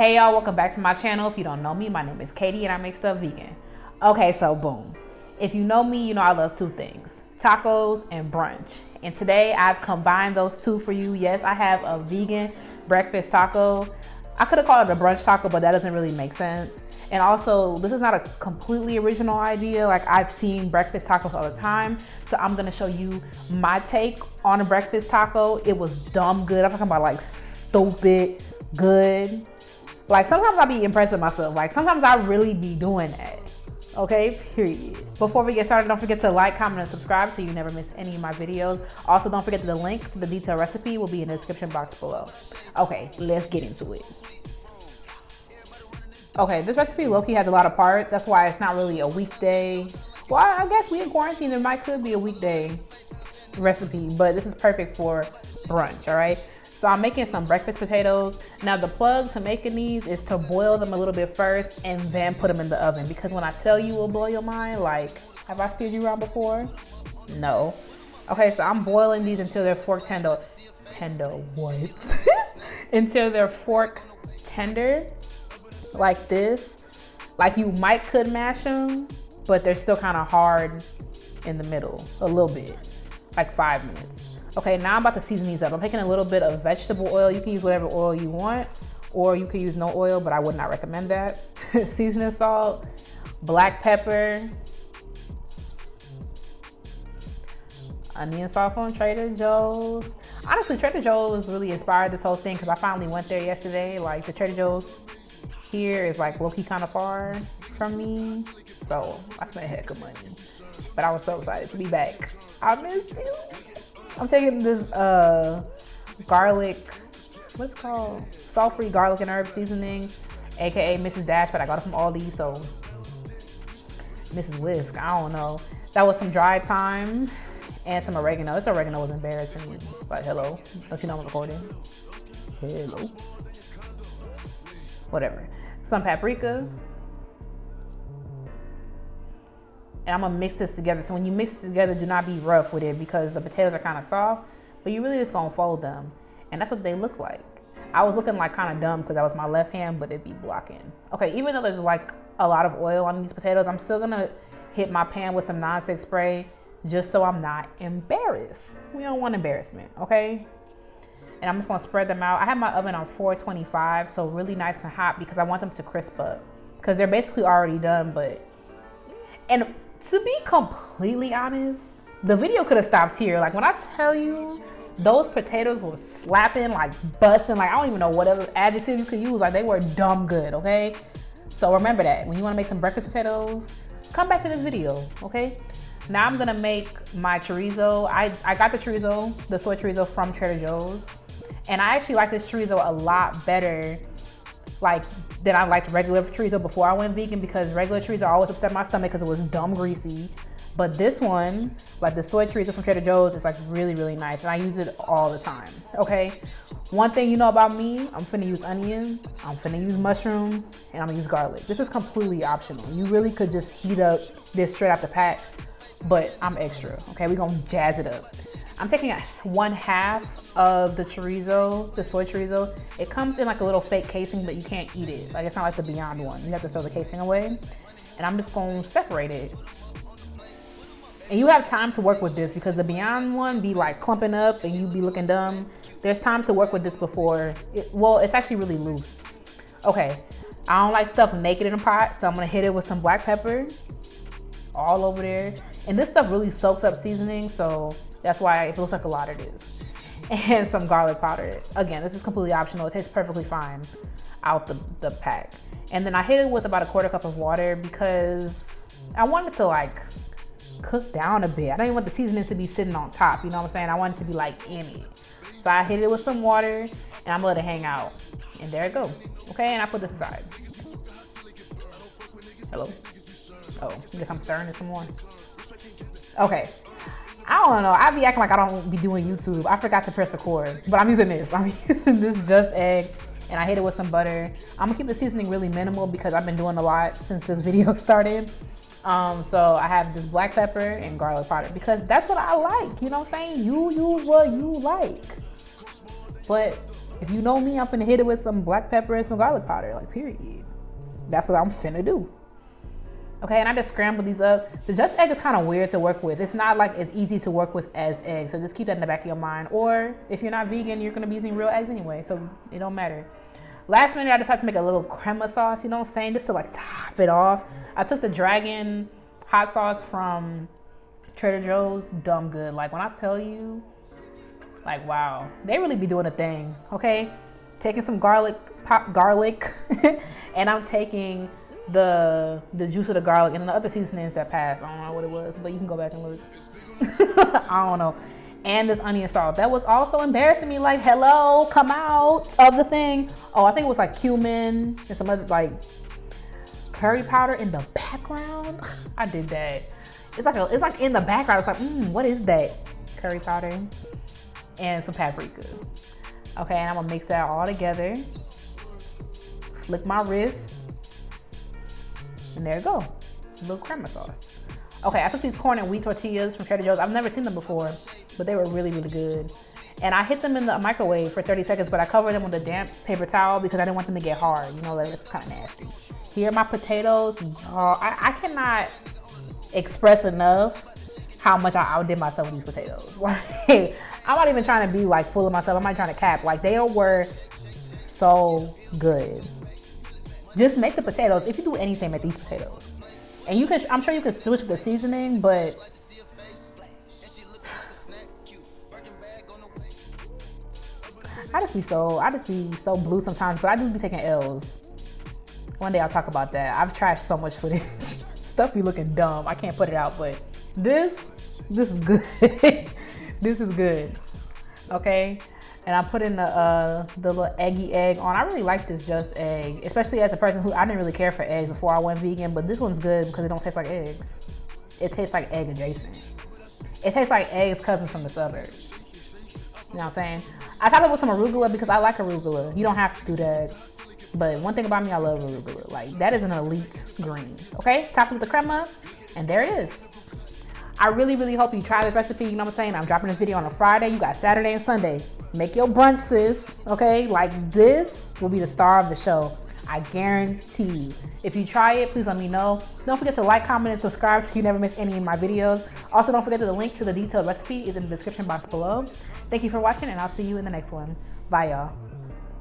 Hey y'all, welcome back to my channel. If you don't know me, my name is Katie and I make stuff vegan. Okay, so boom. If you know me, you know I love two things, tacos and brunch. And today I've combined those two for you. Yes, I have a vegan breakfast taco. I could have called it a brunch taco, but that doesn't really make sense. And also, this is not a completely original idea. Like, I've seen breakfast tacos all the time. So I'm gonna show you my take on a breakfast taco. It was dumb good. I'm talking about like stupid good. Like, sometimes I be impressed with myself. Like, sometimes I really be doing that. Okay, period. Before we get started, don't forget to like, comment, and subscribe so you never miss any of my videos. Also, don't forget that the link to the detailed recipe will be in the description box below. Okay, let's get into it. Okay, this recipe low-key has a lot of parts. That's why it's not really a weekday. Well, I guess we in quarantine, there might could be a weekday recipe, but this is perfect for brunch, all right? So I'm making some breakfast potatoes. Now the plug to making these is to boil them a little bit first and then put them in the oven. Because when I tell you, it will blow your mind. Like, have I steered you wrong before? No. Okay, so I'm boiling these until they're fork tender. What? Until they're fork tender. Like this. Like, you could mash them, but they're still kind of hard in the middle, a little bit, like 5 minutes. Okay, now I'm about to season these up. I'm taking a little bit of vegetable oil. You can use whatever oil you want, or you can use no oil, but I would not recommend that. Seasoning salt, black pepper, onion salt from Trader Joe's. Honestly, Trader Joe's really inspired this whole thing because I finally went there yesterday. Like, the Trader Joe's here is like low-key kind of far from me, so I spent a heck of money, but I was so excited to be back. I missed you. I'm taking this garlic, what's it called? Salt-free garlic and herb seasoning, aka Mrs. Dash, but I got it from Aldi, so Mrs. Whisk, I don't know. That was some dry thyme and some oregano. This oregano was embarrassing me. Like, hello, don't you know I'm recording? Hello. Whatever. Some paprika. And I'm gonna mix this together. So when you mix this together, do not be rough with it because the potatoes are kind of soft, but you really just gonna fold them. And that's what they look like. I was looking like kind of dumb because that was my left hand, but it'd be blocking. Okay, even though there's like a lot of oil on these potatoes, I'm still gonna hit my pan with some non-stick spray just so I'm not embarrassed. We don't want embarrassment, okay? And I'm just gonna spread them out. I have my oven on 425, so really nice and hot because I want them to crisp up because they're basically already done, and to be completely honest, the video could have stopped here. Like, when I tell you those potatoes were slapping, like busting, like I don't even know what other adjective you could use. Like, they were dumb good, okay? So remember that when you want to make some breakfast potatoes, come back to this video, okay? Now I'm gonna make my chorizo. I got the chorizo, the soy chorizo from Trader Joe's, and I actually like this chorizo a lot better than I liked regular chorizo before I went vegan, because regular chorizo always upset my stomach because it was dumb greasy. But this one, like the soy chorizo from Trader Joe's, is like really, really nice, and I use it all the time, okay? One thing you know about me, I'm finna use onions, I'm finna use mushrooms, and I'm gonna use garlic. This is completely optional. You really could just heat up this straight out the pack, but I'm extra, okay? We're gonna jazz it up. I'm taking 1/2 of the chorizo, the soy chorizo. It comes in like a little fake casing, but you can't eat it. Like, it's not like the Beyond one. You have to throw the casing away. And I'm just gonna separate it. And you have time to work with this because the Beyond one be like clumping up and you be looking dumb. There's time to work with this before, it's actually really loose. Okay, I don't like stuff naked in a pot, so I'm gonna hit it with some black pepper all over there. And this stuff really soaks up seasoning, so that's why it looks like a lot of this. And some garlic powder. Again, this is completely optional. It tastes perfectly fine out the pack. And then I hit it with about 1/4 cup of water because I want it to like cook down a bit. I don't even want the seasonings to be sitting on top, you know what I'm saying? I want it to be like in it. So I hit it with some water and I'm gonna let it hang out. And there it goes. Okay, and I put this aside. Hello? Oh, I guess I'm stirring it some more. Okay. I don't know. I be acting like I don't be doing YouTube. I forgot to press record, but I'm using this. I'm using this Just Egg, and I hit it with some butter. I'm gonna keep the seasoning really minimal because I've been doing a lot since this video started. So I have this black pepper and garlic powder because that's what I like. You know what I'm saying? You use what you like. But If you know me, I'm finna hit it with some black pepper and some garlic powder, like period. That's what I'm finna do. Okay, and I just scrambled these up. The just egg is kind of weird to work with. It's not like as easy to work with as eggs. So just keep that in the back of your mind. Or if you're not vegan, you're gonna be using real eggs anyway. So it don't matter. Last minute, I decided to make a little crema sauce, you know what I'm saying? Just to like top it off. I took the dragon hot sauce from Trader Joe's, dumb good. Like when I tell you, like wow, they really be doing a thing, okay? Taking some garlic, and I'm taking the juice of the garlic and the other seasonings that passed. I don't know what it was, but you can go back and look. I don't know. And this onion salt. That was also embarrassing me, like, hello, come out of the thing. Oh, I think it was like cumin and some other like curry powder in the background. I did that. It's like in the background. It's like, what is that? Curry powder and some paprika. Okay, and I'm gonna mix that all together. Flick my wrist. And there you go, a little crema sauce. Okay, I took these corn and wheat tortillas from Trader Joe's. I've never seen them before, but they were really, really good. And I hit them in the microwave for 30 seconds, but I covered them with a damp paper towel because I didn't want them to get hard. You know, that looks kind of nasty. Here are my potatoes. Y'all, I cannot express enough how much I outdid myself with these potatoes. Like, I'm not even trying to be like full of myself. I'm not trying to cap. Like, they were so good. Just make the potatoes. If you do anything, make these potatoes. And you can, I'm sure you can switch with the seasoning, but I just be so blue sometimes, but I do be taking L's. One day I'll talk about that. I've trashed so much footage. Stuff be looking dumb. I can't put it out, but this is good. This is good. Okay. And I'm putting the little eggy egg on. I really like this just egg, especially as a person who I didn't really care for eggs before I went vegan, but this one's good because it don't taste like eggs. It tastes like egg adjacent. It tastes like eggs cousins from the suburbs. You know what I'm saying? I topped it with some arugula because I like arugula. You don't have to do that. But one thing about me, I love arugula. Like, that is an elite green. Okay? Top it with the crema, and there it is. I really, really hope you try this recipe. You know what I'm saying? I'm dropping this video on a Friday. You got Saturday and Sunday. Make your brunch, sis. Okay? Like, this will be the star of the show. I guarantee you. If you try it, please let me know. Don't forget to like, comment, and subscribe so you never miss any of my videos. Also, don't forget that the link to the detailed recipe is in the description box below. Thank you for watching, and I'll see you in the next one. Bye, y'all.